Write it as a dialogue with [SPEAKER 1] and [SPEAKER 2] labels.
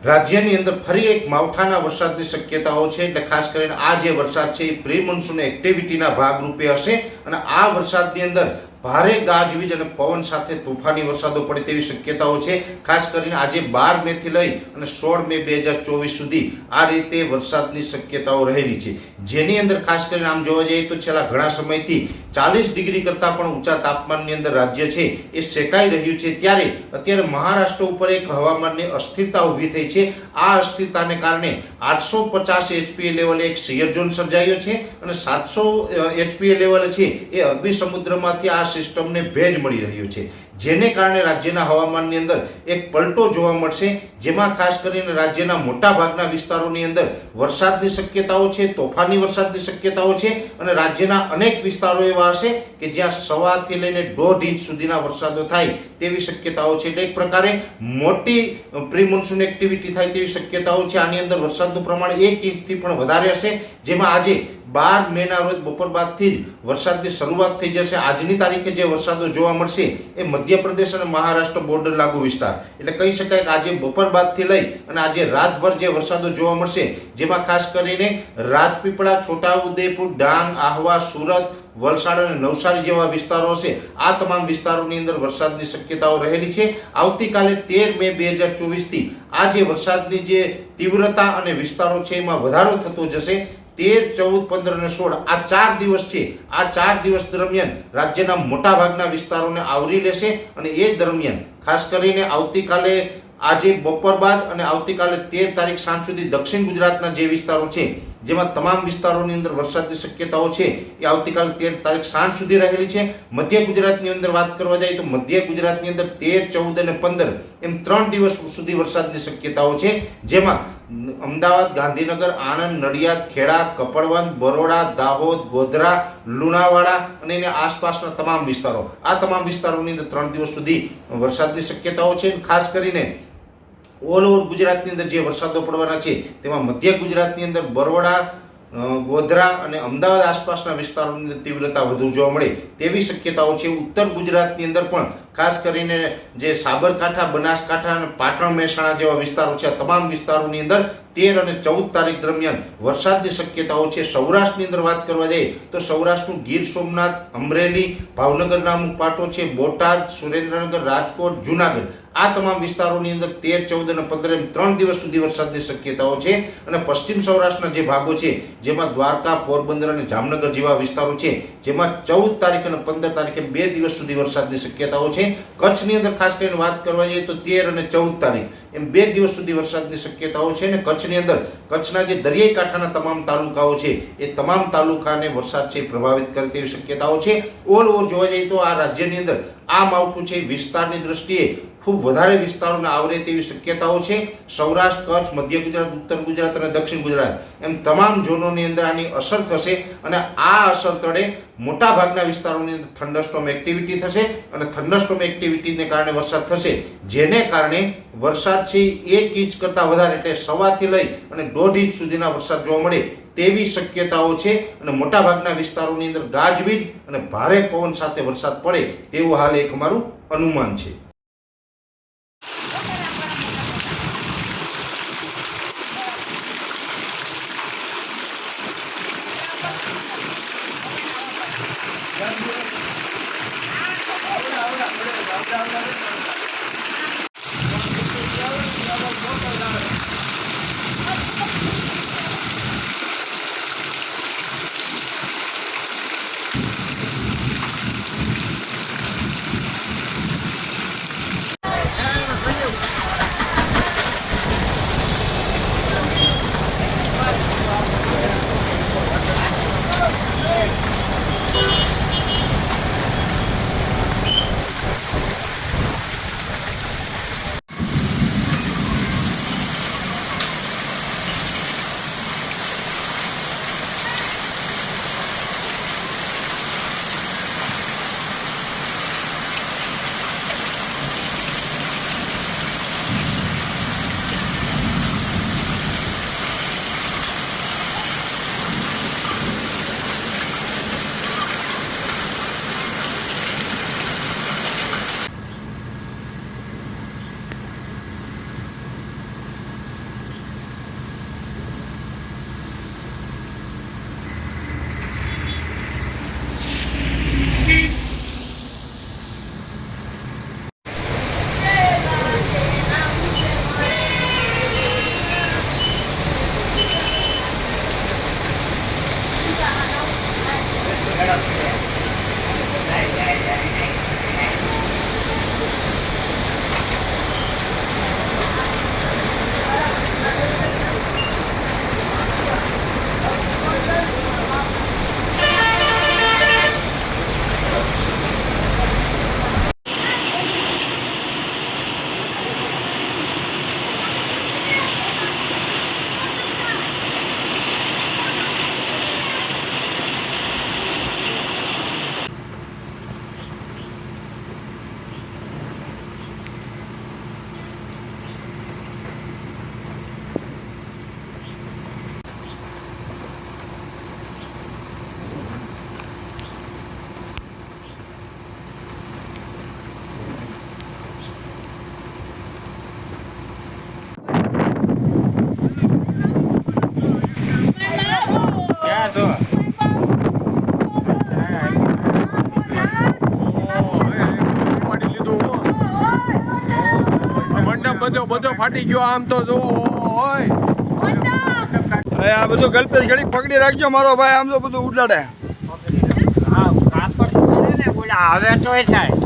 [SPEAKER 1] રાજ્યની અંદર ફરી એક માવઠાના વરસાદની શક્યતાઓ છે। એટલે ખાસ કરીને આ જે વરસાદ છે એ પ્રી મોન્સૂન એક્ટિવિટીના ભાગરૂપે હશે અને આ વરસાદની અંદર ભારે ગાજવીજ અને પવન સાથે તોફાની વરસાદો પડે તેવી શક્યતાઓ છે। ખાસ કરીને આજે 12 મે થી લઈ અને 16 મે 2024 સુધી આ રીતે વરસાદની શક્યતાઓ રહેલી છે, જેની અંદર ખાસ કરીને આમ જોવા જઈએ તો છેલ્લા ઘણા સમયથી 40 ડિગ્રી કરતાં પણ ઊંચા તાપમાનની અંદર રાજ્ય છે એ શેકાઈ રહ્યું છે। ત્યારે અત્યારે મહારાષ્ટ્ર ઉપર એક હવામાનની અસ્થિરતા ઊભી થઈ છે। આ અસ્થિરતાને કારણે 850 એચપીએ લેવલે એક શિયર ઝોન સર્જાયો છે અને 700 એચપીએ લેવલે છે એ અરબી સમુદ્રમાંથી આ સિસ્ટમને ભેજ મળી રહ્યો છે, જેને કારણે રાજ્યના હવામાનની અંદર એક પલટો જોવા મળશે, જેમાં ખાસ કરીને રાજ્યના મોટા ભાગના વિસ્તારોની અંદર વરસાદની શક્યતાઓ છે, તોફાની વરસાદની શક્યતાઓ છે અને રાજ્યના અનેક વિસ્તારો એવા હશે કે જ્યાં 1.5 થી લઈને 1.5 ઇંચ સુધીના વરસાદો થાય તેવી શક્યતાઓ છે। એટલે એક પ્રકારે મોટી પ્રી મોન્સૂન એક્ટિવિટી થાય તેવી શક્યતાઓ છે। આની અંદર વરસાદનું પ્રમાણ 1 ઇંચથી પણ વધારે હશે, જેમાં આજે 12 મેના રોજ બપોર બાદથી જ વરસાદની શરૂઆત થઈ જશે। આજની તારીખે જે વરસાદો જોવા મળશે એ મધ્યપ્રદેશ અને મહારાષ્ટ્ર બોર્ડર લાગુ વિસ્તાર, એટલે કહી શકાય કે આજે બપોર બાદથી લઈ અને આજે રાતભર જે વરસાદો જોવા મળશે, જેમાં ખાસ કરીને રાજપીપળા, છોટાઉદેપુર, ડાંગ, આહવા, સુરત, વલસાડ અને નવસારી જેવા વિસ્તારો હશે, આ તમામ વિસ્તારોની અંદર વરસાદની શક્યતાઓ રહેલી છે। આવતીકાલે 13 મે 2024 થી આ જે વરસાદની જે તીવ્રતા અને વિસ્તારો છે એમાં વધારો થતો જશે। 13, 14, 15 અને 16 આ 4 દિવસ છે, આ 4 દિવસ દરમિયાન રાજ્યના મોટા ભાગના વિસ્તારોને આવરી લેશે અને એ દરમિયાન ખાસ કરીને આવતીકાલે આજે બપોર બાદ અને આવતીકાલે 13 તારીખ સાંજ સુધી દક્ષિણ ગુજરાતના જે વિસ્તારો છે, જેમાં તમામ વિસ્તારોની અંદર વરસાદની શક્યતાઓ છે એ આવતીકાલે 13 તારીખ સાંજ સુધી રહેલી છે। મધ્ય ગુજરાતની અંદર વાત કરવા જાય તો મધ્ય ગુજરાતની અંદર 13, 14 અને 15 એમ 3 દિવસ સુધી વરસાદની શક્યતાઓ છે, જેમાં અમદાવાદ, ગાંધીનગર, આણંદ, નડિયાદ, ખેડા, કપડવંત, બરોડા, દાહોદ, ગોધરા, લુણાવાડા અને એની આસપાસના તમામ વિસ્તારો, આ તમામ વિસ્તારોની અંદર 3 દિવસ સુધી વરસાદની શક્યતાઓ છે। ખાસ કરીને ઓલ ઓવર ગુજરાતની અંદર જે વરસાદો પડવાના છે તેમાં મધ્ય ગુજરાતની અંદર બરોડા, ગોધરા અને અમદાવાદ આસપાસના વિસ્તારોની અંદર તીવ્રતા વધુ જોવા મળે તેવી શક્યતાઓ છે। ઉત્તર ગુજરાતની અંદર પણ ખાસ કરીને જે સાબરકાંઠા, બનાસકાંઠા અને પાટણ, મહેસાણા જેવા વિસ્તારો છે, આ તમામ વિસ્તારોની અંદર 13 અને 14 તારીખ દરમિયાન વરસાદની શક્યતાઓ છે। સૌરાષ્ટ્રની અંદર વાત કરવા જઈએ તો સૌરાષ્ટ્રનું ગીર સોમનાથ, અમરેલી, ભાવનગરના અમુક પાટો છે, બોટાદ, સુરેન્દ્રનગર, રાજકોટ, જુનાગઢ, આ તમામ વિસ્તારોની અંદર 13, 14 અને 15 એમ 3 દિવસ સુધી વરસાદની શક્યતાઓ છે। અને પશ્ચિમ સૌરાષ્ટ્રના જે ભાગો છે, જેમાં દ્વારકા, પોરબંદર અને જામનગર જેવા વિસ્તારો છે, જેમાં 14 તારીખ અને 15 તારીખે 2 દિવસ સુધી વરસાદની શક્યતાઓ છે। કચ્છની અંદર ખાસ કરીને વાત કરવા જઈએ તો 13 અને 14 તારીખ એમ 2 દિવસ સુધી વરસાદની શક્યતાઓ છે। અને કચ્છની અંદર કચ્છના જે દરિયાઈ કાંઠાના તમામ તાલુકાઓ છે એ તમામ તાલુકાને વરસાદ છે પ્રભાવિત કરે તેવી શક્યતાઓ છે। ઓલ ઓવર જોવા જઈએ તો આ રાજ્યની અંદર આ માવઠું છે વિસ્તારની દ્રષ્ટિએ ખૂબ વધારે વિસ્તારોને આવરે તેવી શક્યતાઓ છે। સૌરાષ્ટ્ર, કચ્છ, મધ્ય ગુજરાત, ઉત્તર ગુજરાત અને દક્ષિણ ગુજરાત એમ તમામ ઝોનોની અંદર આની અસર થશે અને આ અસર તળે મોટા ભાગના વિસ્તારોની અંદર થંડરસ્ટોર્મ એક્ટિવિટી થશે અને થંડરસ્ટોર્મ એક્ટિવિટીને કારણે વરસાદ થશે, જેને કારણે વરસાદ છે 1 ઇંચ કરતાં વધારે એટલે 1.25 થી લઈ અને 1.5 ઇંચ સુધીના વરસાદ જોવા મળે તેવી શક્યતાઓ છે। અને મોટા ભાગના વિસ્તારોની અંદર ગાજવીજ અને ભારે પવન સાથે વરસાદ પડે તેવું હાલ એક અમારું અનુમાન છે।
[SPEAKER 2] બધો ફાટી ગયો આમ તો જો હોય
[SPEAKER 3] આ બધું ગલ્પેશ ઘડી પકડી રાખજો મારો ભાઈ, આમ તો બધું ઉડાડે.
[SPEAKER 4] હવે તો એ થાય